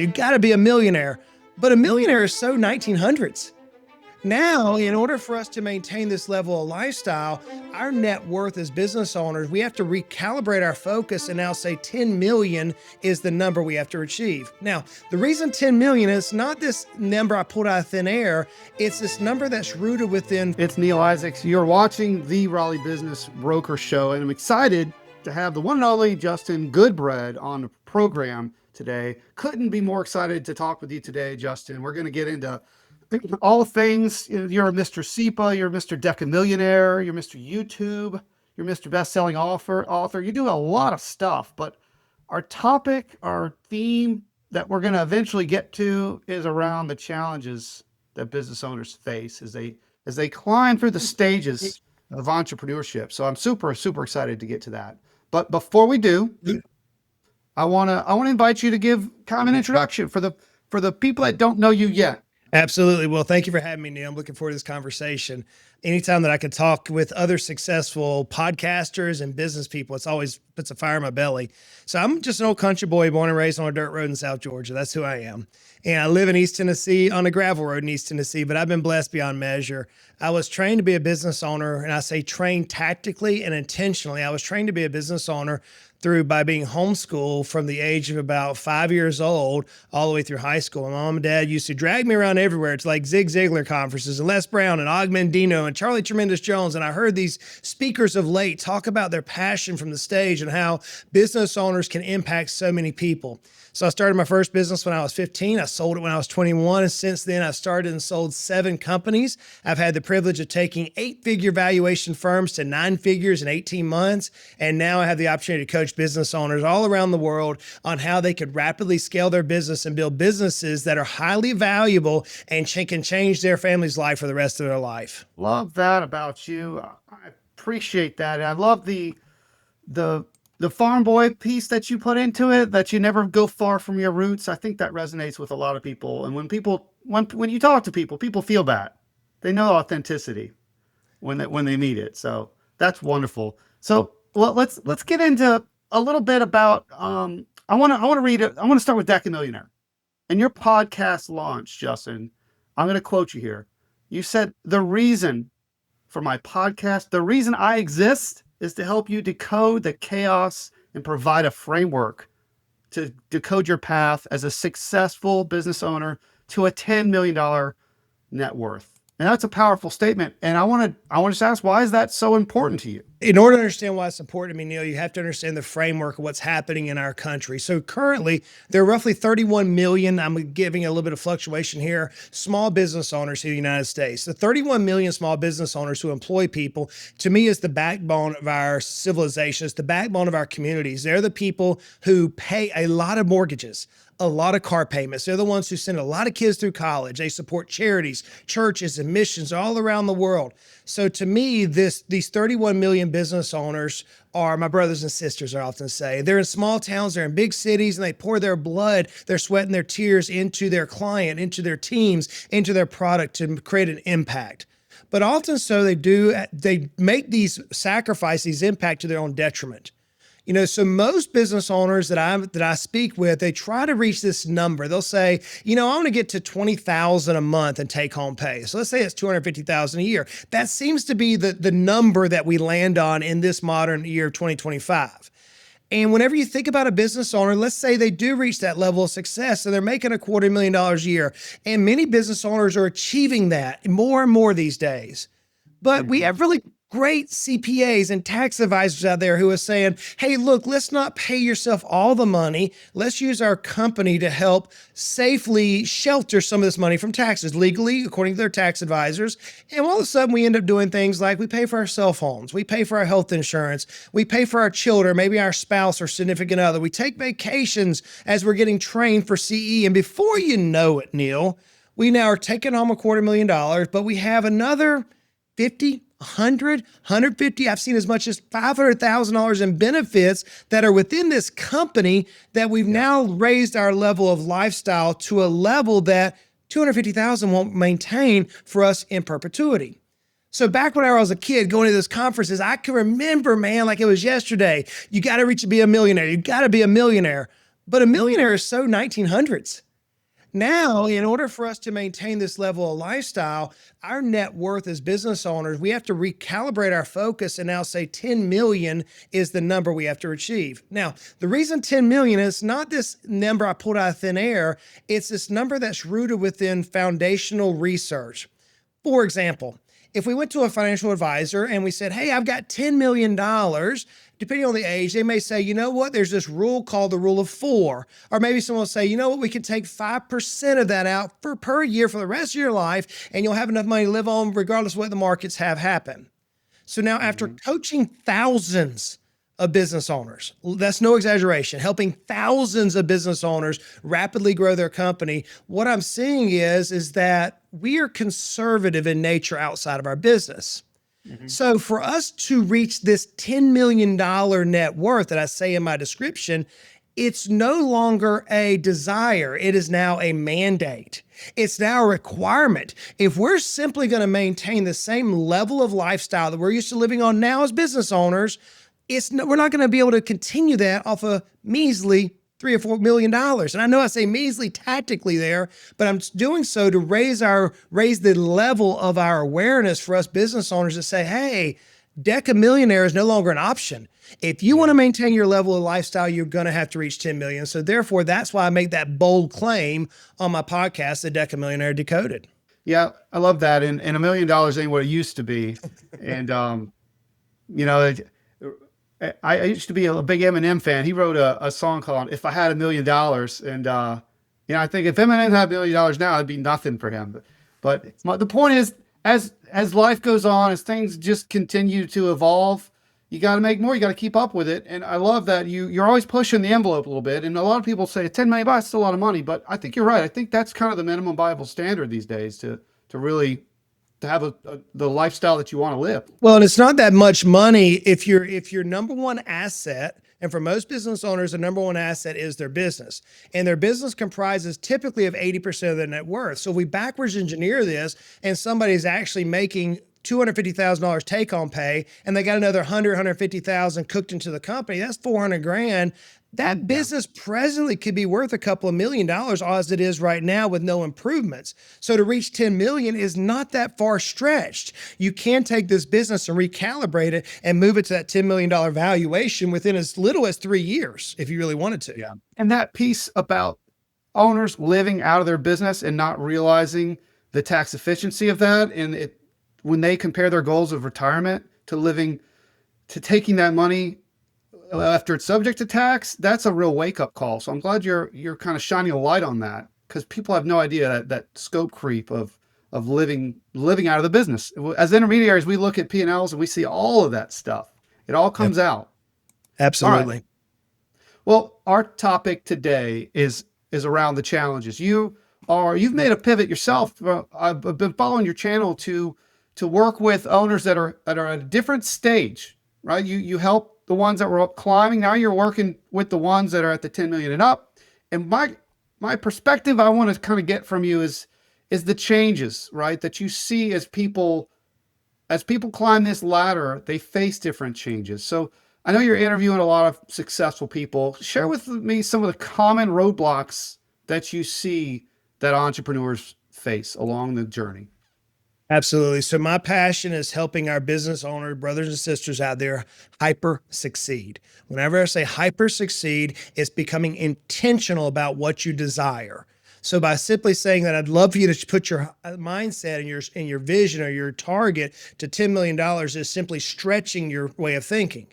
You got to be a millionaire. But a millionaire is so 1900s. Now, in order for us to maintain this level of lifestyle, our net worth as business owners, we have to recalibrate our focus and now say 10 million is the number we have to achieve. Now, the reason 10 million is not this number I pulled out of thin air. It's this number that's rooted within. It's Neal Isaacs. You're watching the Raleigh Business Broker Show, and I'm excited to have the one and only Justin Goodbread on the program today. Couldn't be more excited to talk with you today, Justin. We're going to get into all things. You're a Mr. SEPA, you're Mr. Deca-millionaire, you're Mr. YouTube, you're Mr. Best-selling author. You do a lot of stuff, but our topic, our theme that we're going to eventually get to is around the challenges that business owners face as they climb through the stages of entrepreneurship. So I'm super, super excited to get to that. But before we do, I want to invite you to give kind of an introduction for the people that don't know you yet. Absolutely. Well, thank you for having me, Neal. I'm looking forward to this conversation. Anytime that I can talk with other successful podcasters and business people, it's always puts a fire in my belly. So I'm just an old country boy born and raised on a dirt road in South Georgia. That's who I am. And I live in East Tennessee on a gravel road in East Tennessee, but I've been blessed beyond measure. I was trained to be a business owner, and I say trained tactically and intentionally. I was trained to be a business owner by being homeschooled from the age of about 5 years old all the way through high school. My mom and dad used to drag me around everywhere. It's like Ziglar conferences and Les Brown and Og Mandino and Charlie Tremendous Jones. And I heard these speakers of late talk about their passion from the stage and how business owners can impact so many people. So I started my first business when I was 15. I sold it when I was 21. And since then, I've started and sold 7 companies. I've had the privilege of taking 8-figure valuation firms to 9 figures in 18 months. And now I have the opportunity to coach business owners all around the world on how they could rapidly scale their business and build businesses that are highly valuable and can change their family's life for the rest of their life. Love that about you. I appreciate that. I love the farm boy piece that you put into it, that you never go far from your roots. I think that resonates with a lot of people. And when you talk to people, people feel that. They know authenticity when they meet it. So that's wonderful. So let's get into a little bit about I want to read it. I want to start with Deca-millionaire. In your podcast launch, Justin, I'm going to quote you here. You said, "The reason for my podcast, the reason I exist is to help you decode the chaos and provide a framework to decode your path as a successful business owner to a $10 million net worth." And that's a powerful statement. And I want to just ask, why is that so important to you? In order to understand why it's important to me, Neal, you have to understand the framework of what's happening in our country. So currently, there are roughly 31 million, I'm giving a little bit of fluctuation here, small business owners in the United States. The 31 million small business owners who employ people, to me, is the backbone of our civilization. It's the backbone of our communities. They're the people who pay a lot of mortgages, a lot of car payments. They're the ones who send a lot of kids through college. They support charities, churches, and missions all around the world. So to me, these 31 million business owners are my brothers and sisters, I often say. They're in small towns, they're in big cities, and they pour their blood, their sweat, and their tears into their client, into their teams, into their product to create an impact. But often so they make these sacrifices, these impact to their own detriment. So most business owners that I speak with, they try to reach this number. They'll say, I want to get to $20,000 a month in take-home pay. So let's say it's $250,000 a year. That seems to be the number that we land on in this modern year, 2025. And whenever you think about a business owner, let's say they do reach that level of success, so they're making $250,000 a year. And many business owners are achieving that more and more these days. But we have really great CPAs and tax advisors out there who are saying, hey, look, let's not pay yourself all the money. Let's use our company to help safely shelter some of this money from taxes legally, according to their tax advisors. And all of a sudden we end up doing things like we pay for our cell phones, we pay for our health insurance, we pay for our children, maybe our spouse or significant other. We take vacations as we're getting trained for CE. And before you know it, Neal, we now are taking home $250,000, but we have another 50, 100, 150, I've seen as much as $500,000 in benefits that are within this company that we've now raised our level of lifestyle to a level that $250,000 won't maintain for us in perpetuity. So back when I was a kid going to those conferences, I can remember, man, like it was yesterday, you got to reach to be a millionaire. You got to be a millionaire. But a millionaire is so 1900s. Now, in order for us to maintain this level of lifestyle, our net worth as business owners, we have to recalibrate our focus and now say 10 million is the number we have to achieve. Now, the reason 10 million is not this number I pulled out of thin air, it's this number that's rooted within foundational research. For example, if we went to a financial advisor and we said, hey, I've got $10 million, depending on the age, they may say, you know what, there's this rule called the rule of four. Or maybe someone will say, you know what, we can take 5% of that out per year for the rest of your life, and you'll have enough money to live on regardless of what the markets have happen. So now after coaching thousands of business owners, that's no exaggeration, helping thousands of business owners rapidly grow their company, what I'm seeing is that we are conservative in nature outside of our business. So for us to reach this $10 million net worth that I say in my description, it's no longer a desire. It is now a mandate. It's now a requirement. If we're simply going to maintain the same level of lifestyle that we're used to living on now as business owners, we're not going to be able to continue that off a measly $3 or $4 million. And I know I say measly tactically there, but I'm doing so to raise the level of our awareness for us business owners to say, hey, deca-millionaire is no longer an option. If you want to maintain your level of lifestyle, you're going to have to reach 10 million. So therefore, that's why I make that bold claim on my podcast, The Deca-Millionaire Decoded. Yeah, I love that. And $1 million ain't what it used to be. And, you know, I used to be a big Eminem fan. He wrote a song called "If I Had $1 Million," and you know, I think if Eminem had $1 million now, it'd be nothing for him. But the point is, as life goes on, as things just continue to evolve, you got to make more. You got to keep up with it. And I love that you're always pushing the envelope a little bit. And a lot of people say $10 million is a lot of money, but I think you're right. I think that's kind of the minimum viable standard these days to really to have the lifestyle that you want to live. Well, and it's not that much money if your number one asset, and for most business owners, the number one asset is their business. And their business comprises typically of 80% of their net worth. So we backwards engineer this, and somebody's actually making $250,000 take home pay, and they got another 150,000 cooked into the company. That's 400 grand. That business presently could be worth a couple of $1 million as it is right now with no improvements. So to reach 10 million is not that far stretched. You can take this business and recalibrate it and move it to that $10 million valuation within as little as 3 years if you really wanted to. Yeah. And that piece about owners living out of their business and not realizing the tax efficiency of that, and when they compare their goals of retirement to taking that money after it's subject to tax, that's a real wake-up call. So I'm glad you're kind of shining a light on that, because people have no idea that scope creep of living out of the business. As intermediaries, we look at P&Ls and we see all of that stuff. It all comes out. Absolutely. Right. Well, our topic today is around the challenges. You've made a pivot yourself. I've been following your channel to work with owners that are at a different stage, right? You help the ones that were up climbing. Now you're working with the ones that are at the 10 million and up. And my perspective I want to kind of get from you is the changes, right? That you see as people climb this ladder, they face different changes. So I know you're interviewing a lot of successful people. Share with me some of the common roadblocks that you see that entrepreneurs face along the journey. Absolutely. So my passion is helping our business owner brothers and sisters out there hyper succeed. Whenever I say hyper succeed, it's becoming intentional about what you desire. So by simply saying that I'd love for you to put your mindset and your vision or your target to $10 million is simply stretching your way of thinking.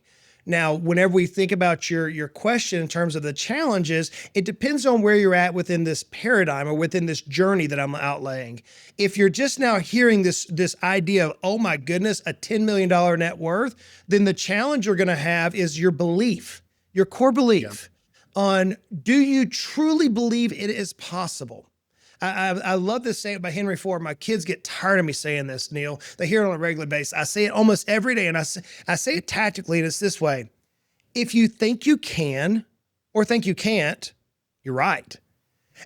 Now, whenever we think about your question in terms of the challenges, it depends on where you're at within this paradigm or within this journey that I'm outlaying. If you're just now hearing this idea of, oh my goodness, a $10 million net worth, then the challenge you're going to have is your belief, your core belief on, do you truly believe it is possible? I love this saying by Henry Ford. My kids get tired of me saying this, Neal. They hear it on a regular basis. I say it almost every day, and I say it tactically, and it's this way. If you think you can or think you can't, you're right.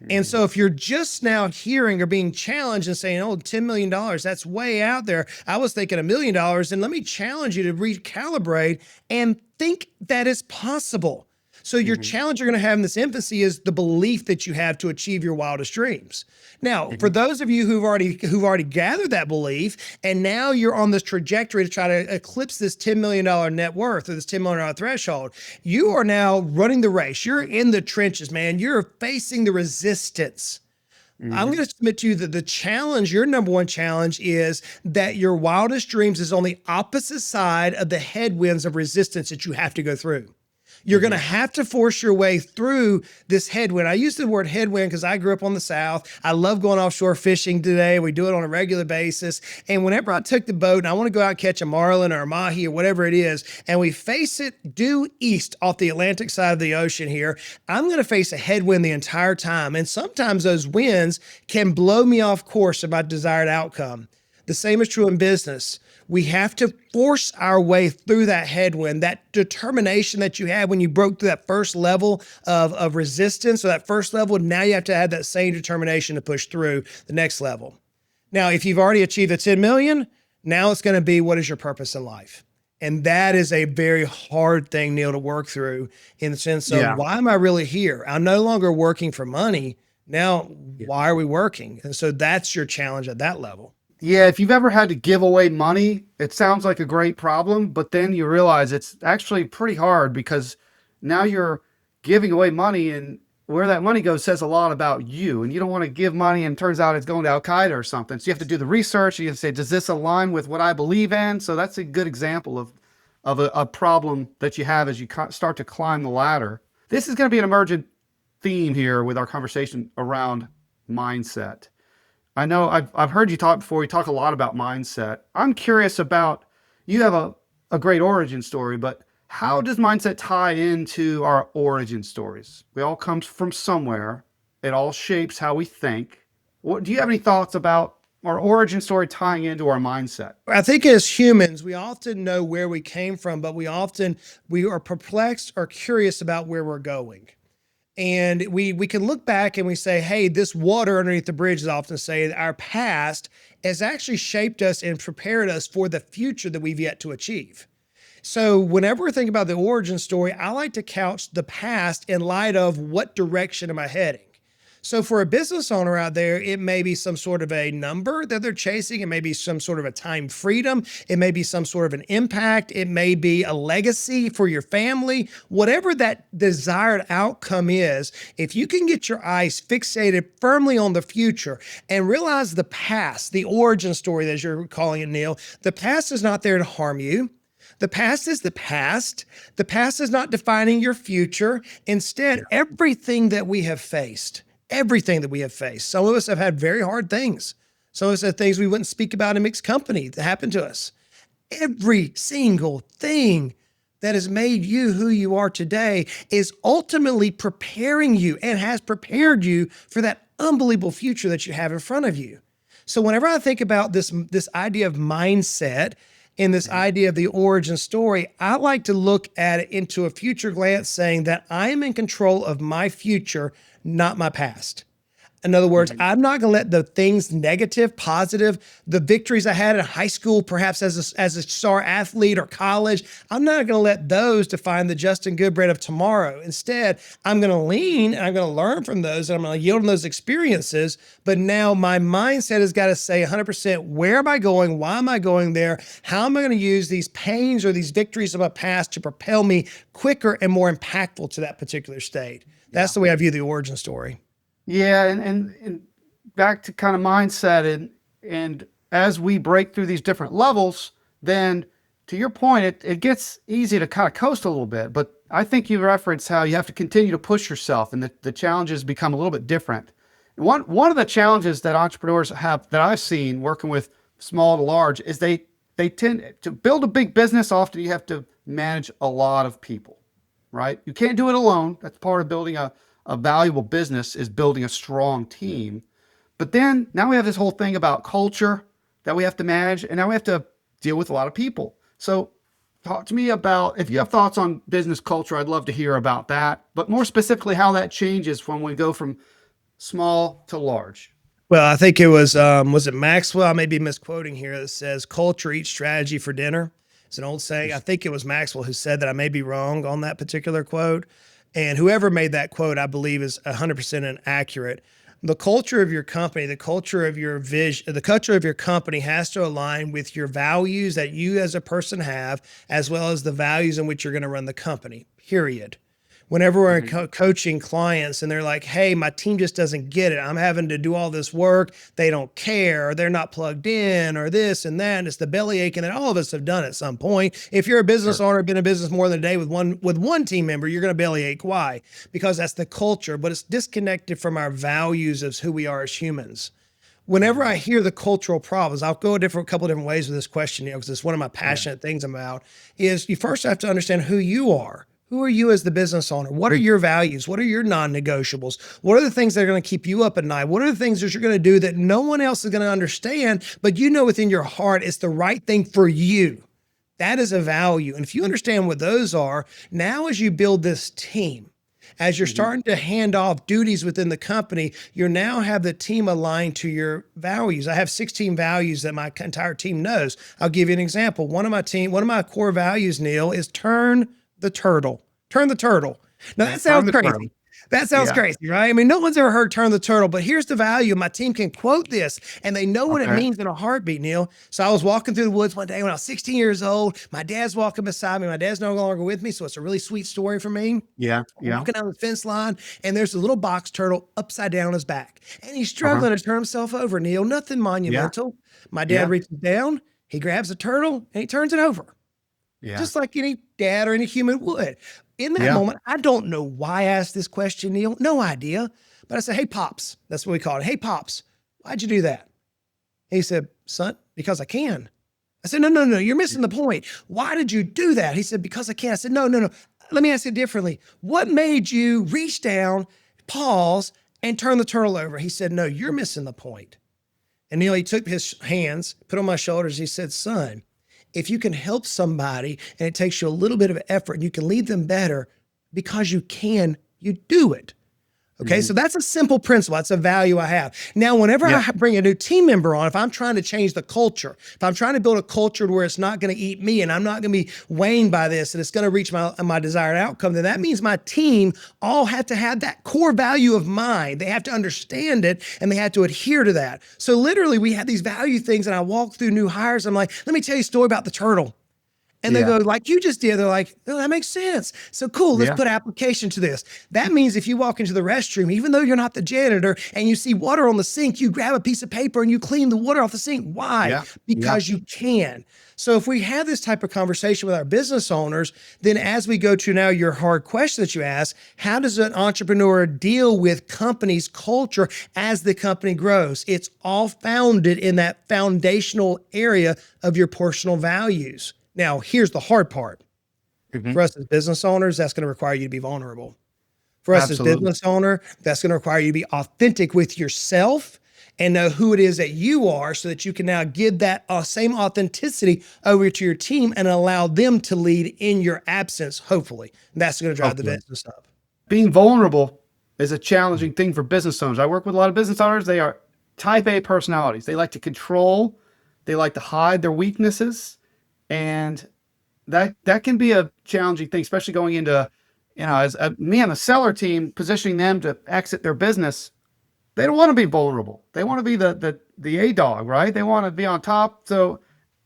And so if you're just now hearing or being challenged and saying, oh, $10 million, that's way out there. I was thinking $1 million, and let me challenge you to recalibrate and think that is possible. So your Mhm. challenge you're going to have in this infancy is the belief that you have to achieve your wildest dreams. Now, for Mhm. those of you who've already gathered that belief, and now you're on this trajectory to try to eclipse this $10 million net worth or this $10 million threshold, you are now running the race. You're in the trenches, man. You're facing the resistance. I'm Mhm. going to submit to you that the challenge, your number one challenge, is that your wildest dreams is on the opposite side of the headwinds of resistance that you have to go through. You're going to Mhm. have to force your way through this headwind. I use the word headwind because I grew up on the South. I love going offshore fishing today. We do it on a regular basis. And whenever I took the boat and I want to go out and catch a marlin or a mahi or whatever it is, and we face it due east off the Atlantic side of the ocean here, I'm going to face a headwind the entire time. And sometimes those winds can blow me off course of my desired outcome. The same is true in business. We have to force our way through that headwind, that determination that you had when you broke through that first level of resistance or that first level. Now you have to have that same determination to push through the next level. Now, if you've already achieved the 10 million, now it's going to be, what is your purpose in life? And that is a very hard thing, Neal, to work through in the sense of, Yeah. why am I really here? I'm no longer working for money. Now, Yeah. why are we working? And so that's your challenge at that level. Yeah, if you've ever had to give away money, it sounds like a great problem, but then you realize it's actually pretty hard because now you're giving away money, and where that money goes says a lot about you. And you don't want to give money and turns out it's going to Al Qaeda or something. So you have to do the research. You have to say, does this align with what I believe in? So that's a good example of a problem that you have as you start to climb the ladder. This is going to be an emergent theme here with our conversation around mindset. I know I've heard you talk before. You talk a lot about mindset. I'm curious about, you have a great origin story, but how does mindset tie into our origin stories? We all come from somewhere. It all shapes how we think. What do you have any thoughts about our origin story tying into our mindset? I think as humans, we often know where we came from, but we are perplexed or curious about where we're going. And we can look back and we say, hey, this water underneath the bridge is often say that our past has actually shaped us and prepared us for the future that we've yet to achieve. So whenever we think about the origin story, I like to couch the past in light of, what direction am I heading? So for a business owner out there, it may be some sort of a number that they're chasing. It may be some sort of a time freedom. It may be some sort of an impact. It may be a legacy for your family. Whatever that desired outcome is, if you can get your eyes fixated firmly on the future and realize the past, the origin story, as you're calling it, Neal, the past is not there to harm you. The past is the past. The past is not defining your future. Instead, everything that we have faced. Some of us have had very hard things. Some of us have things we wouldn't speak about in mixed company that happened to us. Every single thing that has made you who you are today is ultimately preparing you and has prepared you for that unbelievable future that you have in front of you. So whenever I think about this idea of mindset and this idea of the origin story, I like to look at it into a future glance, saying that I am in control of my future, not my past. In other words, Mhm. I'm not going to let the things negative, positive, the victories I had in high school, perhaps as a star athlete or college, I'm not going to let those define the Justin Goodbread of tomorrow. Instead, I'm going to lean and I'm going to learn from those and I'm going to yield on those experiences. But now my mindset has got to say 100%, where am I going? Why am I going there? How am I going to use these pains or these victories of my past to propel me quicker and more impactful to that particular state? Yeah. That's the way I view the origin story. Yeah, and back to kind of mindset, and as we break through these different levels, then to your point, it gets easy to kind of coast a little bit. But I think you reference how you have to continue to push yourself, and the challenges become a little bit different. One of the challenges that entrepreneurs have that I've seen working with small to large is they tend to build a big business. Often you have to manage a lot of people, right? You can't do it alone. That's part of building a valuable business, is building a strong team. But then now we have this whole thing about culture that we have to manage, and now we have to deal with a lot of people. So talk to me about, if you have thoughts on business culture, I'd love to hear about that, but more specifically how that changes when we go from small to large. Well, I think it was it Maxwell? I may be misquoting here. That says culture eats strategy for dinner. It's an old saying. I think it was Maxwell who said that. I may be wrong on that particular quote. And whoever made that quote, I believe, is 100% inaccurate. The culture of your company, the culture of your vision, the culture of your company has to align with your values that you as a person have, as well as the values in which you're going to run the company, period. Whenever we're Mhm. coaching clients and they're like, hey, my team just doesn't get it. I'm having to do all this work. They don't care, or they're not plugged in, or this and that. And it's the belly aching that all of us have done at some point. If you're a business Sure. owner, been in business more than a day with one team member, you're going to belly ache. Why? Because that's the culture, but it's disconnected from our values as who we are as humans. Whenever Mhm. I hear the cultural problems, I'll go a couple different ways with this question, because it's one of my Yeah. passionate things about, is you first have to understand who you are. Who are you as the business owner? What are your values? What are your non-negotiables? What are the things that are going to keep you up at night? What are the things that you're going to do that no one else is going to understand, but you know within your heart it's the right thing for you? That is a value. And if you understand what those are, now as you build this team, as you're Mhm. starting to hand off duties within the company, you now have the team aligned to your values. I have 16 values that my entire team knows. I'll give you an example. One of my core values, Neal, is turn the turtle. Turn the turtle. Now that Turn sounds the turtle. crazy. That sounds Yeah. crazy, right? I mean, no one's ever heard turn the turtle, but here's the value. My team can quote this and they know what it Okay. means in a heartbeat, Neal. So I was walking through the woods one day when I was 16 years old. My dad's walking beside me. My dad's no longer with me. So it's a really sweet story for me. Yeah. Yeah. Walking down the fence line, and there's a little box turtle upside down on his back. And he's Uh-huh. struggling to turn himself over, Neal. Nothing Yeah. monumental. My dad Yeah. reaches down, he grabs the turtle, and he turns it over, Yeah. just like any dad or any human would. In that Yeah. moment, I don't know why I asked this question, Neal. No idea. But I said, hey, Pops. That's what we call it. Hey, Pops, why'd you do that? He said, son, because I can. I said, no, no, no, you're missing the point. Why did you do that? He said, because I can. I said, no, no, no. Let me ask you differently. What made you reach down, pause, and turn the turtle over? He said, no, you're missing the point. And Neal, he took his hands, put on my shoulders. He said, son, if you can help somebody and it takes you a little bit of effort and you can lead them better because you can, you do it. Okay, Mhm. so that's a simple principle. That's a value I have. Now, whenever Yeah. I bring a new team member on, if I'm trying to change the culture, if I'm trying to build a culture where it's not going to eat me and I'm not going to be waned by this and it's going to reach my desired outcome, then that means my team all have to have that core value of mine. They have to understand it and they have to adhere to that. So literally, we have these value things, and I walk through new hires. I'm like, let me tell you a story about the turtle. And they Yeah. go, like you just did. They're like, oh, that makes sense. So cool. Let's Yeah. put application to this. That means if you walk into the restroom, even though you're not the janitor and you see water on the sink, you grab a piece of paper and you clean the water off the sink. Why? Yeah. Yeah. Because you can. So if we have this type of conversation with our business owners, then as we go to now your hard question that you ask, how does an entrepreneur deal with company's culture as the company grows? It's all founded in that foundational area of your personal values. Now, here's the hard part. Mhm. For us as business owners, that's going to require you to be vulnerable. For us as Absolutely. business owner, that's going to require you to be authentic with yourself and know who it is that you are, so that you can now give that same authenticity over to your team and allow them to lead in your absence, hopefully. And that's going to drive the Hopefully. business up. Being vulnerable is a challenging thing for business owners. I work with a lot of business owners. They are type A personalities. They like to control, they like to hide their weaknesses, and that can be a challenging thing, especially going into, as me and the seller team positioning them to exit their business. They don't want to be vulnerable. They want to be the A dog, right? They want to be on top. So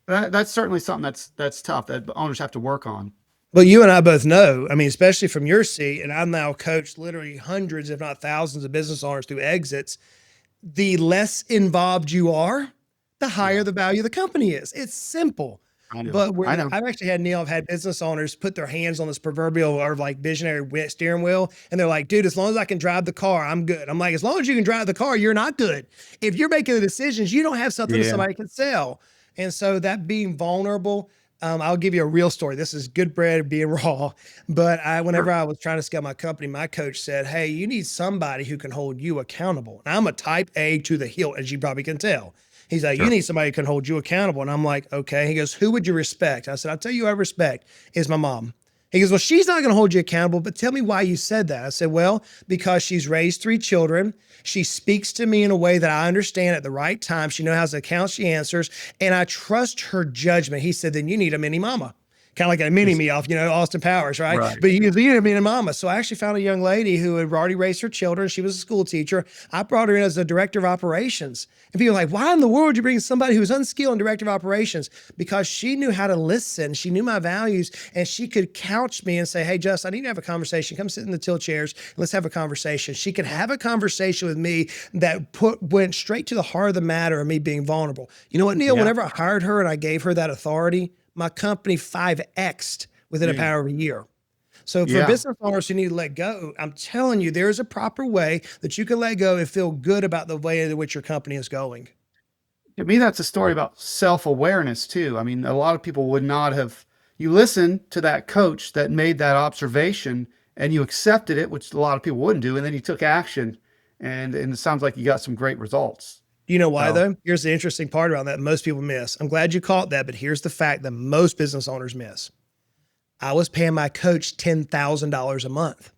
that's certainly something that's tough that owners have to work on. Well, you and I both know, I mean, especially from your seat, and I've now coached literally hundreds, if not thousands of business owners through exits. The less involved you are, the higher Yeah, the value of the company is. It's simple. I know. But I when know. I've actually had Neal, I've had business owners put their hands on this proverbial or like visionary steering wheel, and they're like, dude, as long as I can drive the car, I'm good. I'm like, as long as you can drive the car, you're not good. If you're making the decisions, you don't have something that Yeah. somebody can sell. And so that being vulnerable, I'll give you a real story. This is Goodbread being raw. But whenever Sure. I was trying to scale my company, my coach said, hey, you need somebody who can hold you accountable. And I'm a type A to the hilt, as you probably can tell. He's like, you Sure. need somebody who can hold you accountable. And I'm like, okay. He goes, who would you respect? I said, I'll tell you who I respect is my mom. He goes, well, she's not going to hold you accountable, but tell me why you said that. I said, well, because she's raised 3 children. She speaks to me in a way that I understand at the right time. She knows how to count, she answers, and I trust her judgment. He said, then you need a mini mama. kind of like a mini me off, Austin Powers, right? Right. But he was, being a mama. So I actually found a young lady who had already raised her children. She was a school teacher. I brought her in as the director of operations. And people are like, why in the world would you bring somebody who's unskilled in director of operations? Because she knew how to listen. She knew my values, and she could couch me and say, hey, Just, I need to have a conversation. Come sit in the tilt chairs. Let's have a conversation. She could have a conversation with me that went straight to the heart of the matter of me being vulnerable. You know what, Neal? Yeah. Whenever I hired her and I gave her that authority, my company 5x'd within a matter of a year. So for business owners who need to let go, I'm telling you, there is a proper way that you can let go and feel good about the way in which your company is going. To me, that's a story about self-awareness too. I mean, a lot of people would not have, you listened to that coach that made that observation and you accepted it, which a lot of people wouldn't do. And then you took action, and it sounds like you got some great results. You know why though? Here's the interesting part about that most people miss. I'm glad you caught that, but here's the fact that most business owners miss. I was paying my coach $10,000 a month.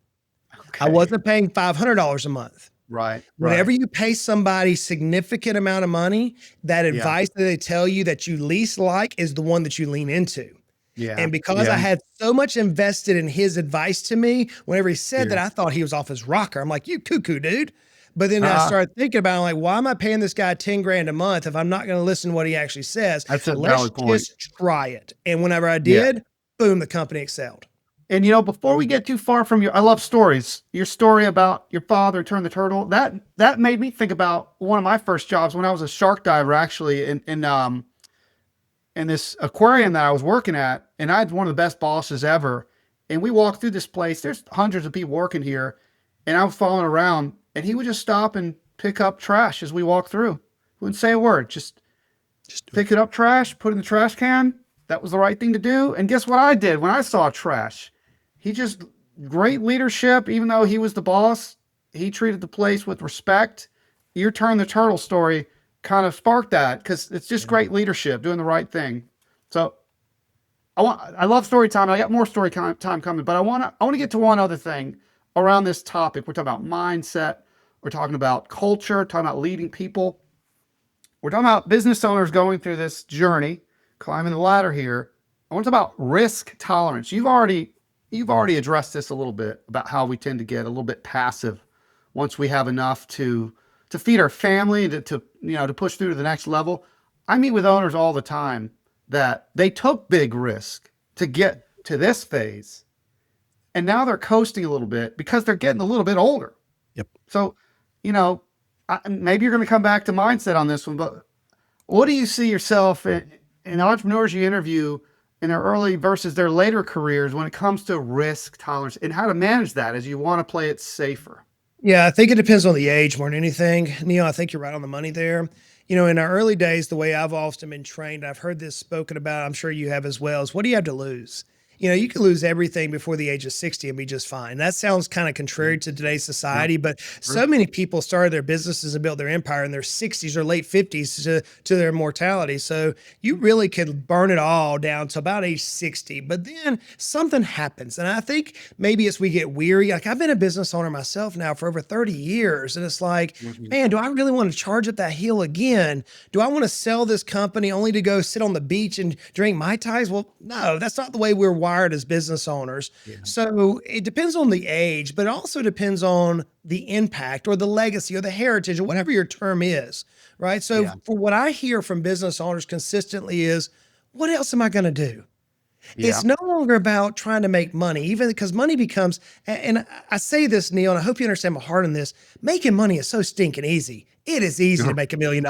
Okay. I wasn't paying $500 a month. Right. Whenever you pay somebody significant amount of money, that advice that they tell you that you least like is the one that you lean into. Yeah. And because I had so much invested in his advice to me, whenever he said that, I thought he was off his rocker. I'm like, you cuckoo, dude. But then I started thinking about it, like, why am I paying this guy 10 grand a month if I'm not going to listen to what he actually says? That's a Let's valid point. just try it. And whenever I did, boom, the company excelled. And before we get too far from I love stories. Your story about your father turned the turtle, that made me think about one of my first jobs when I was a shark diver, actually, in this aquarium that I was working at. And I had one of the best bosses ever. And we walked through this place. There's hundreds of people working here. And I was following around, and he would just stop and pick up trash as we walked through. Wouldn't say a word. Just pick it up trash, put it in the trash can. That was the right thing to do. And guess what I did when I saw trash? He just, great leadership. Even though he was the boss, he treated the place with respect. Your Turn the Turtle story kind of sparked that, because it's just great leadership, doing the right thing. So I love story time. I got more story time coming, but I want to get to one other thing around this topic. We're talking about mindset. We're talking about culture, talking about leading people. We're talking about business owners going through this journey, climbing the ladder here. I want to talk about risk tolerance. You've already addressed this a little bit, about how we tend to get a little bit passive once we have enough to feed our family, to push through to the next level. I meet with owners all the time that they took big risk to get to this phase, and now they're coasting a little bit because they're getting a little bit older. Yep. So, maybe you're going to come back to mindset on this one, but what do you see yourself in entrepreneurs you interview in their early versus their later careers when it comes to risk tolerance and how to manage that as you want to play it safer? Yeah, I think it depends on the age more than anything. Neal, I think you're right on the money there. In our early days, the way I've often been trained, I've heard this spoken about, I'm sure you have as well, is what do you have to lose? You can lose everything before the age of 60 and be just fine. That sounds kind of contrary to today's society, but so many people started their businesses and built their empire in their 60s or late 50s to their mortality. So you really could burn it all down to about age 60, but then something happens. And I think maybe as we get weary, like I've been a business owner myself now for over 30 years. And it's like, man, do I really want to charge up that hill again? Do I want to sell this company only to go sit on the beach and drink Mai Tais? Well, no, that's not the way we're wired as business owners. So it depends on the age, but it also depends on the impact or the legacy or the heritage or whatever your term is, right? So for what I hear from business owners consistently is, what else am I going to do? It's no longer about trying to make money, even because money becomes, and I say this, Neal, and I hope you understand my heart in this, making money is so stinking easy. It is easy to make $1 million.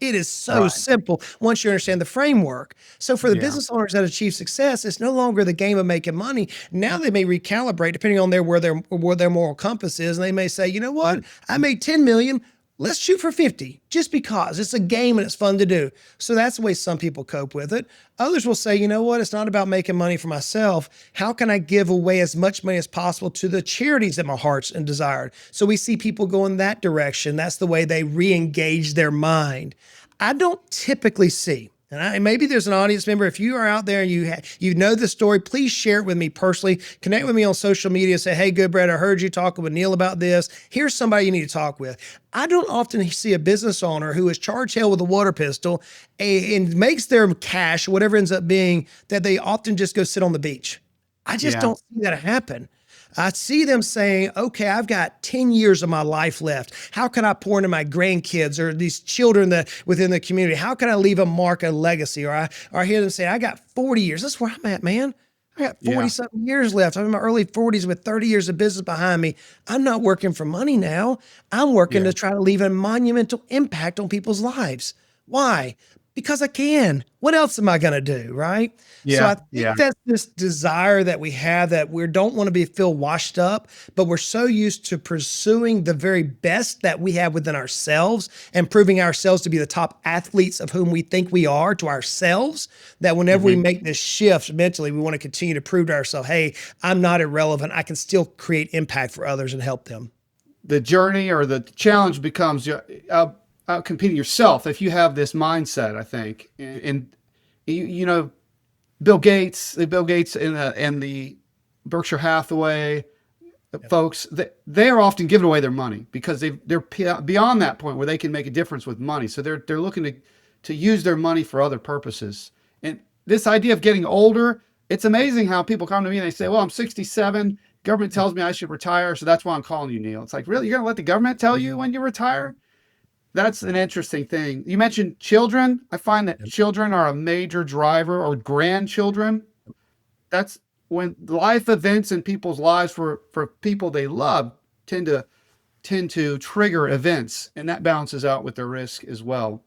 It is so simple once you understand the framework. So for the business owners that achieve success, it's no longer the game of making money. Now they may recalibrate depending on where their moral compass is. And they may say, you know what? I made 10 million. Let's shoot for 50 just because it's a game and it's fun to do. So that's the way some people cope with it. Others will say, you know what? It's not about making money for myself. How can I give away as much money as possible to the charities that my heart's and desired? So we see people go in that direction. That's the way they re-engage their mind. I don't typically see, And maybe there's an audience member. If you are out there and you know the story, please share it with me personally. Connect with me on social media. Say, hey, Goodbread, I heard you talking with Neal about this. Here's somebody you need to talk with. I don't often see a business owner who is charged hell with a water pistol and makes their cash, whatever ends up being, that they often just go sit on the beach. I just Yeah. don't see that happen. I see them saying, okay, I've got 10 years of my life left. How can I pour into my grandkids or these children that within the community? How can I leave a mark, a legacy? Or I hear them say, I got 40 years. That's where I'm at, man. I got 40 something years left. I'm in my early 40s with 30 years of business behind me. I'm not working for money now. I'm working to try to leave a monumental impact on people's lives. Why? Because I can. What else am I going to do? Right. So I think that's this desire that we have, that we don't want to feel washed up, but we're so used to pursuing the very best that we have within ourselves and proving ourselves to be the top athletes of whom we think we are to ourselves, that whenever we make this shift mentally, we want to continue to prove to ourselves, hey, I'm not irrelevant. I can still create impact for others and help them. The journey or the challenge becomes competing yourself if you have this mindset, I think. And you know, Bill Gates and the Berkshire Hathaway folks, they are often giving away their money because they're beyond that point where they can make a difference with money. So they're looking to use their money for other purposes. And this idea of getting older, it's amazing how people come to me and they say, well, I'm 67. Government tells me I should retire, so that's why I'm calling you, Neal. It's like, really? You're going to let the government tell you when you retire? That's an interesting thing. You mentioned children. I find that children are a major driver, or grandchildren. That's when life events in people's lives for people they love tend to trigger events, and that balances out with their risk as well.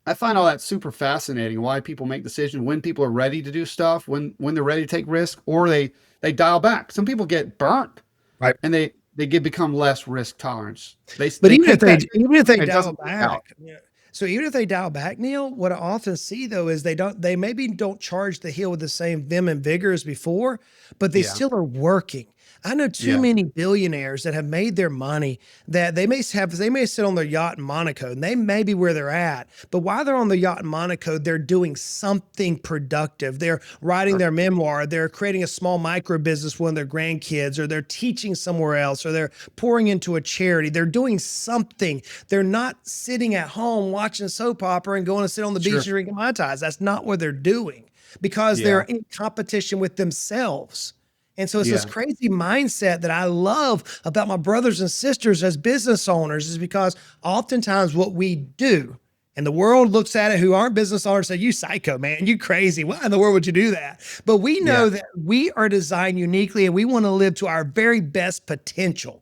I find all that super fascinating, why people make decisions, when people are ready to do stuff, when they're ready to take risk, or they dial back. Some people get burnt, Right. and they become less risk tolerance. But even if they dial work out. back, so even if they dial back, Neal, what I often see though is they maybe don't charge the hill with the same vim and vigor as before, but they still are working. I know too many billionaires that have made their money that they may sit on their yacht in Monaco and they may be where they're at, but while they're on the yacht in Monaco, they're doing something productive. They're writing their memoir. They're creating a small micro business with their grandkids, or they're teaching somewhere else, or they're pouring into a charity. They're doing something. They're not sitting at home watching soap opera and going to sit on the beach and drinking Mai Tais. That's not what they're doing, because they're in competition with themselves. And so it's this crazy mindset that I love about my brothers and sisters as business owners, is because oftentimes what we do, and the world looks at it, who aren't business owners, say, you psycho, man, you crazy. Why in the world would you do that? But we know that we are designed uniquely, and we want to live to our very best potential.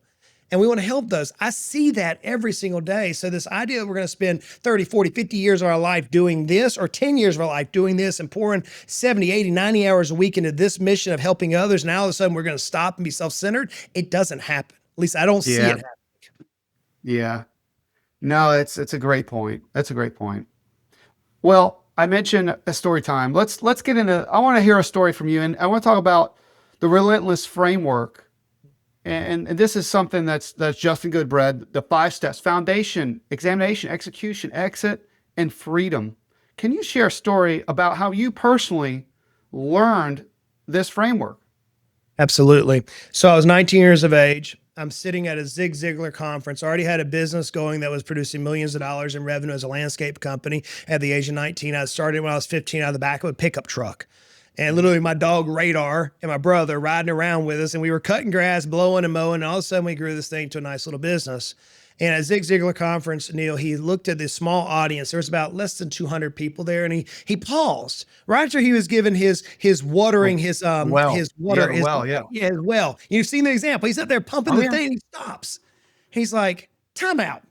And we want to help those. I see that every single day. So this idea that we're going to spend 30, 40, 50 years of our life doing this, or 10 years of our life doing this, and pouring 70, 80, 90 hours a week into this mission of helping others, and all of a sudden we're going to stop and be self-centered, it doesn't happen. At least I don't see it happen. Yeah. No, it's a great point. That's a great point. Well, I mentioned a story time. Let's get into, I want to hear a story from you, and I want to talk about the Relentless framework. And this is something that's Justin Goodbread, the 5 steps: foundation, examination, execution, exit, and freedom. Can you share a story about how you personally learned this framework? Absolutely. So I was 19 years of age. I'm sitting at a Ziglar conference. I already had a business going that was producing millions of dollars in revenue as a landscape company at the age of 19. I started when I was 15 out of the back of a pickup truck. And literally my dog Radar and my brother riding around with us, and we were cutting grass, blowing and mowing, and all of a sudden we grew this thing to a nice little business. And at Ziglar conference, Neal, he looked at this small audience. There was about less than 200 people there, and he paused right after he was given his watering his well. You've seen the example. He's up there pumping the thing. He stops. He's like, "Time out.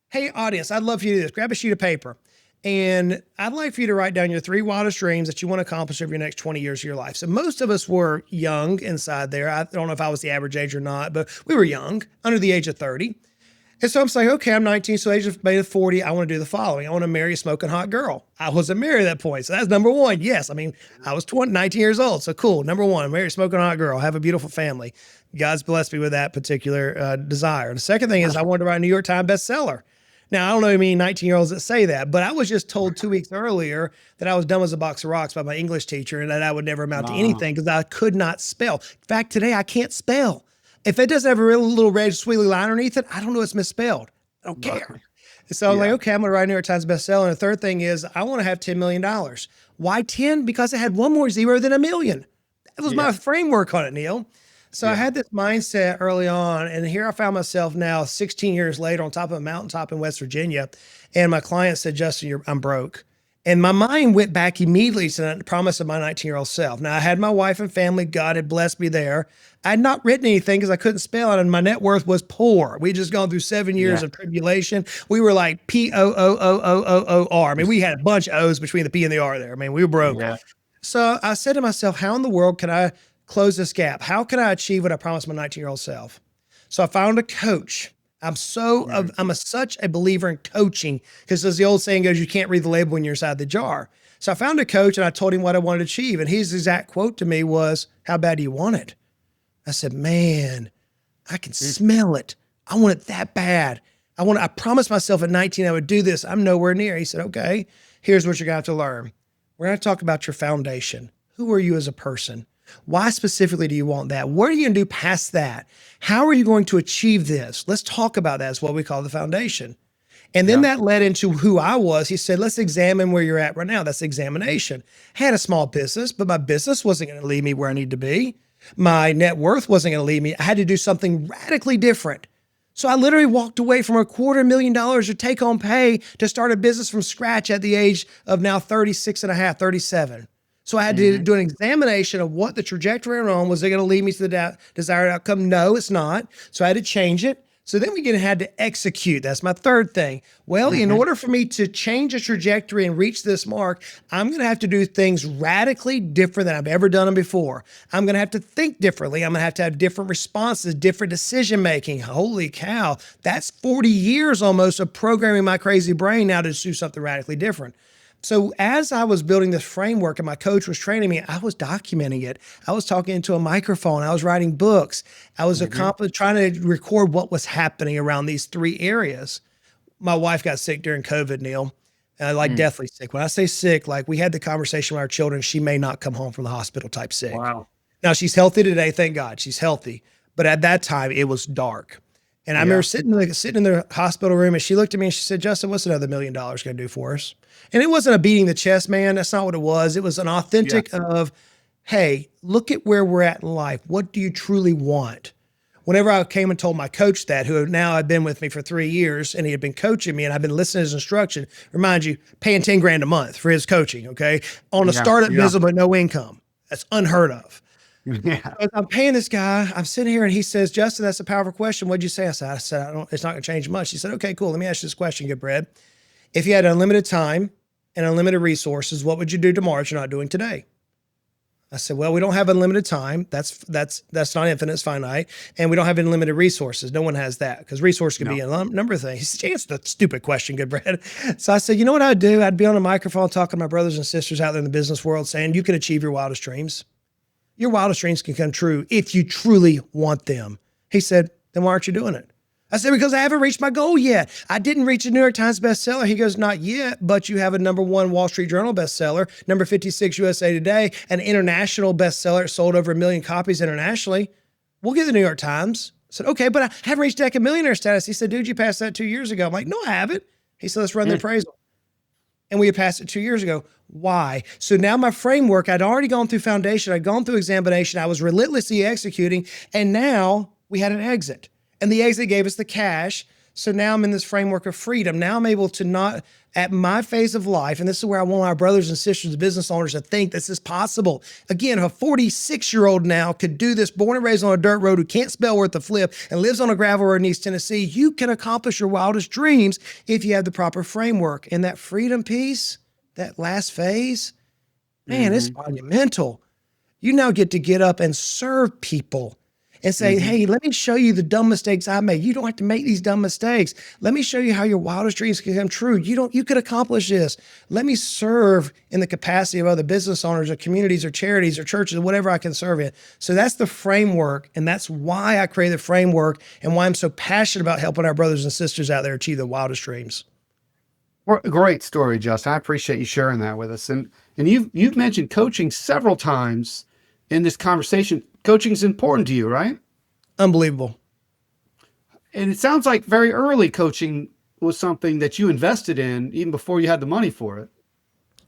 Hey, audience, I'd love for you to do this. Grab a sheet of paper. And I'd like for you to write down your 3 wildest dreams that you want to accomplish over your next 20 years of your life." So most of us were young inside there. I don't know if I was the average age or not, but we were young, under the age of 30. And so I'm saying, okay, I'm 19, so age of 40, I want to do the following. I want to marry a smoking hot girl. I wasn't married at that point. So that's number one. Yes. I mean, I was 19 years old. So cool. Number one, marry a smoking hot girl, have a beautiful family. God's blessed me with that particular desire. The second thing is I wanted to write a New York Times bestseller. Now, I don't know any 19-year-olds that say that, but I was just told 2 weeks earlier that I was dumb as a box of rocks by my English teacher and that I would never amount to anything because I could not spell. In fact, today I can't spell. If it doesn't have a real little red squiggly line underneath it, I don't know it's misspelled. I don't care. So I'm like, okay, I'm going to write a New York Times bestseller. And the third thing is I want to have $10 million. Why 10? Because it had one more zero than a million. That was my framework on it, Neal. So I had this mindset early on, and here I found myself now 16 years later on top of a mountaintop in West Virginia. And my client said, Justin, I'm broke. And my mind went back immediately to the promise of my 19-year-old self. Now, I had my wife and family. God had blessed me there. I had not written anything because I couldn't spell it, and my net worth was poor. We'd just gone through 7 years of tribulation. We were like P-O-O-O-O-O-O-R. I mean, we had a bunch of O's between the P and the R there. I mean, we were broke. So I said to myself, how in the world can I close this gap? How can I achieve what I promised my 19-year-old self? So I found a coach. I'm such a believer in coaching because as the old saying goes, you can't read the label when you're inside the jar. So I found a coach and I told him what I wanted to achieve. And his exact quote to me was, how bad do you want it? I said, man, I can smell it. I want it that bad. I promised myself at 19 I would do this. I'm nowhere near. He said, okay, here's what you're going to have to learn. We're going to talk about your foundation. Who are you as a person? Why specifically do you want that? What are you going to do past that? How are you going to achieve this? Let's talk about that. It's what we call the foundation. And then that led into who I was. He said, let's examine where you're at right now. That's examination. I had a small business, but my business wasn't going to lead me where I need to be. My net worth wasn't going to lead me. I had to do something radically different. So I literally walked away from $250,000 of take-home pay to start a business from scratch at the age of now 36 and a half, 37. So I had to do an examination of what the trajectory I'm on. Was it going to lead me to the desired outcome? No, it's not. So I had to change it. So then we had to execute. That's my third thing. Well, in order for me to change a trajectory and reach this mark, I'm going to have to do things radically different than I've ever done them before. I'm going to have to think differently. I'm going to have different responses, different decision-making. Holy cow. That's 40 years almost of programming my crazy brain now to do something radically different. So as I was building this framework and my coach was training me, I was documenting it. I was talking into a microphone. I was writing books. I was trying to record what was happening around these three areas. My wife got sick during COVID, Neal, deathly sick. When I say sick, like we had the conversation with our children, she may not come home from the hospital type sick. Wow. Now she's healthy today. Thank God she's healthy. But at that time it was dark. And I remember sitting in the hospital room and she looked at me and she said, Justin, what's another $1 million going to do for us? And it wasn't a beating the chest, man. That's not what it was. It was an authentic of, hey, look at where we're at in life. What do you truly want? Whenever I came and told my coach that, who now had been with me for 3 years and he had been coaching me and I've been listening to his instruction, remind you, paying 10 grand a month for his coaching, okay? On a startup business but no income. That's unheard of. So I'm paying this guy. I'm sitting here and he says, Justin, that's a powerful question. What'd you say? I said, it's not going to change much. He said, okay, cool. Let me ask you this question, Goodbread. If you had unlimited time and unlimited resources, what would you do tomorrow that you're not doing today? I said, well, we don't have unlimited time. That's not infinite, it's finite. And we don't have unlimited resources. No one has that because resources can be a number of things. He said, it's a stupid question, Goodbread. So I said, you know what I'd do? I'd be on a microphone talking to my brothers and sisters out there in the business world saying, you can achieve your wildest dreams. Your wildest dreams can come true if you truly want them. He said, then why aren't you doing it? I said, because I haven't reached my goal yet. I didn't reach a New York Times bestseller. He goes, not yet, but you have a #1 Wall Street Journal bestseller, number 56 USA Today, an international bestseller. It sold over 1 million copies internationally. We'll get the New York Times. I said, okay, but I haven't reached deca-millionaire status. He said, dude, you passed that 2 years ago. I'm like, no, I haven't. He said, let's run the appraisal. And we had passed it 2 years ago. Why? So now my framework, I'd already gone through foundation. I'd gone through examination. I was relentlessly executing. And now we had an exit. And the exit gave us the cash. So now I'm in this framework of freedom. Now I'm able to not, at my phase of life, and this is where I want our brothers and sisters, business owners, to think this is possible. Again, if a 46-year-old now could do this, born and raised on a dirt road, who can't spell worth a flip, and lives on a gravel road in East Tennessee, you can accomplish your wildest dreams if you have the proper framework. And that freedom piece, that last phase, man, it's monumental. You now get to get up and serve people. and say, Hmm. hey, let me show you the dumb mistakes I made. You don't have to make these dumb mistakes. Let me show you how your wildest dreams can come true. You could accomplish this. Let me serve in the capacity of other business owners or communities or charities or churches, whatever I can serve in. So that's the framework. And that's why I created the framework and why I'm so passionate about helping our brothers and sisters out there achieve their wildest dreams. Well, great story, Justin. I appreciate you sharing that with us. And you've mentioned coaching several times in this conversation. Coaching is important to you, right? Unbelievable. And it sounds like very early coaching was something that you invested in even before you had the money for it.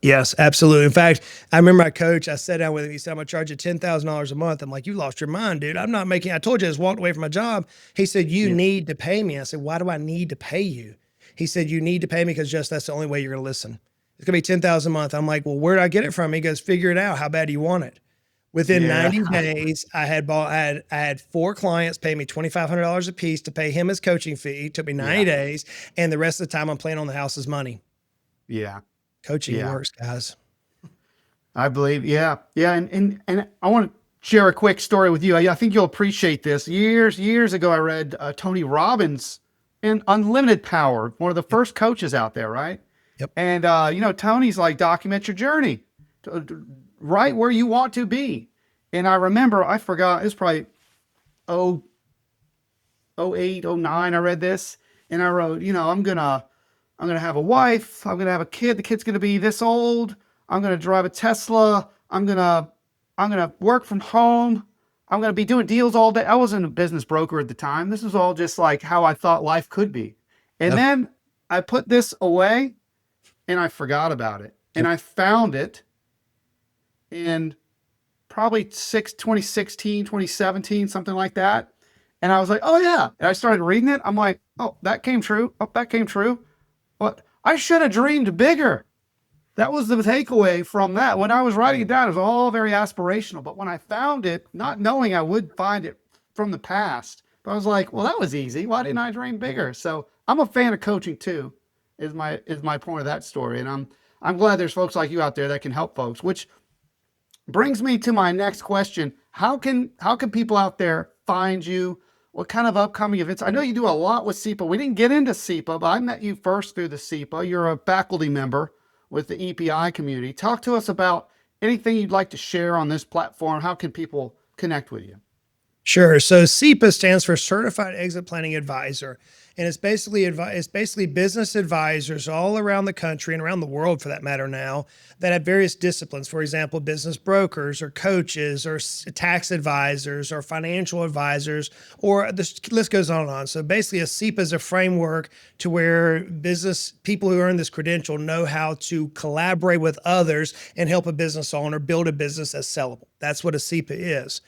Yes, absolutely. In fact, I remember my coach, I sat down with him. He said, I'm going to charge you $10,000 a month. I'm like, you lost your mind, dude. I'm not making, I told you I just walked away from my job. He said, you Yeah. need to pay me. I said, why do I need to pay you? He said, you need to pay me because just that's the only way you're going to listen. It's going to be 10,000 a month. I'm like, well, where do I get it from? He goes, figure it out. How bad do you want it? Within Yeah. 90 days, I had 4 clients pay me $2,500 a piece to pay him his coaching fee. It took me 90 Yeah. days. And the rest of the time I'm playing on the house's money. Yeah. Coaching Yeah. works, guys. I believe. Yeah. Yeah. And I want to share a quick story with you. I think you'll appreciate this. Years ago, I read Tony Robbins in Unlimited Power, one of the first coaches out there, right? Yep. And, Tony's like, document your journey, right where you want to be. And I remember, I forgot, it was probably 08, 09, I read this. And I wrote, I'm going to have a wife. I'm going to have a kid. The kid's going to be this old. I'm going to drive a Tesla. I'm going to work from home. I'm going to be doing deals all day. I wasn't a business broker at the time. This was all just like how I thought life could be. And Yep. then I put this away and I forgot about it. And I found it in probably 2016, 2017, something like that. And I was like, oh yeah. And I started reading it. I'm like, oh, that came true. Oh, that came true. But I should have dreamed bigger. That was the takeaway from that. When I was writing it down, it was all very aspirational. But when I found it, not knowing I would find it from the past, but I was like, well, that was easy. Why didn't I dream bigger? So I'm a fan of coaching too, is my point of that story. And I'm glad there's folks like you out there that can help folks, which brings me to my next question. How can people out there find you? What kind of upcoming events? I know you do a lot with SEPA. We didn't get into SEPA, but I met you first through the SEPA. You're a faculty member with the EPI community. Talk to us about anything you'd like to share on this platform. How can people connect with you? Sure. So SEPA stands for Certified Exit Planning Advisor. And it's basically business advisors all around the country and around the world, for that matter now, that have various disciplines. For example, business brokers or coaches or tax advisors or financial advisors, or the list goes on and on. So basically a SEPA is a framework to where business people who earn this credential know how to collaborate with others and help a business owner build a business that's sellable. That's what a SEPA is.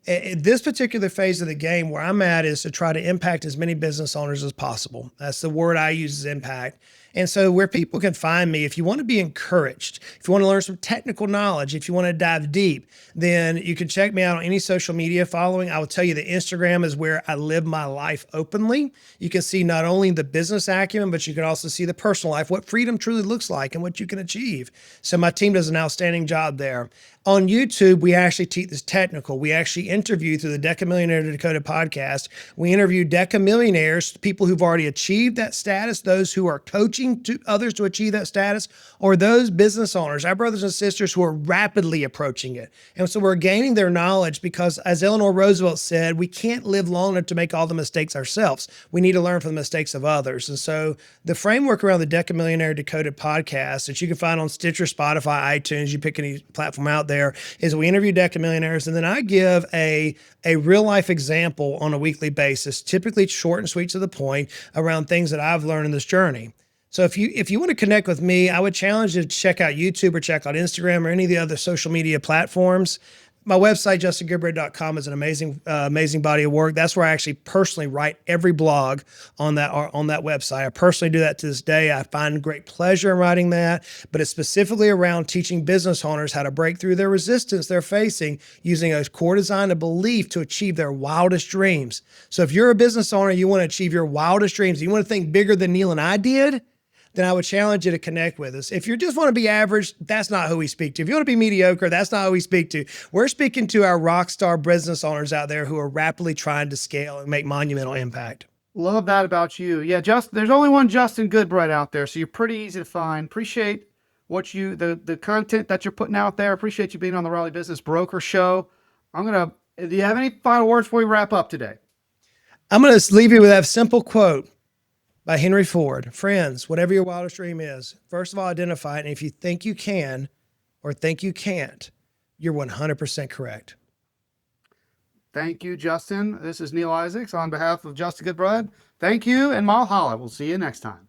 At this particular phase of the game, where I'm at is to try to impact as many business owners as possible. That's the word I use, is impact. And so where people can find me, if you want to be encouraged, if you want to learn some technical knowledge, if you want to dive deep, then you can check me out on any social media following. I will tell you that Instagram is where I live my life openly. You can see not only the business acumen, but you can also see the personal life, what freedom truly looks like and what you can achieve. So my team does an outstanding job there. On YouTube, we actually teach this technical. We actually interview through the Deca-Millionaire Decoded podcast. We interview deca-millionaires, people who've already achieved that status, those who are coaching to others to achieve that status, or those business owners, our brothers and sisters who are rapidly approaching it. And so we're gaining their knowledge because, as Eleanor Roosevelt said, we can't live long enough to make all the mistakes ourselves. We need to learn from the mistakes of others. And so the framework around the Deca-Millionaire Decoded podcast that you can find on Stitcher, Spotify, iTunes, you pick any platform out there, is we interview deca-millionaires, and then I give a real life example on a weekly basis, typically short and sweet to the point, around things that I've learned in this journey. So if you want to connect with me, I would challenge you to check out YouTube or check out Instagram or any of the other social media platforms. My website, justingoodbread.com, is an amazing body of work. That's where I actually personally write every blog on that website. I personally do that to this day. I find great pleasure in writing that, but it's specifically around teaching business owners how to break through their resistance they're facing using a core design of belief to achieve their wildest dreams. So if you're a business owner, you want to achieve your wildest dreams, you want to think bigger than Neal and I did, then I would challenge you to connect with us. If you just want to be average, that's not who we speak to. If you want to be mediocre, that's not who we speak to. We're speaking to our rock star business owners out there who are rapidly trying to scale and make monumental impact. Love that about you. Yeah, there's only one Justin Goodbread out there, so you're pretty easy to find. Appreciate the content that you're putting out there. Appreciate you being on the Raleigh Business Broker Show. Do you have any final words before we wrap up today? I'm going to leave you with that simple quote by Henry Ford. Friends, whatever your wildest dream is, first of all, identify it. And if you think you can or think you can't, you're 100% correct. Thank you, Justin. This is Neal Isaacs on behalf of Justin Goodbread. Thank you, and Mahalo. We'll see you next time.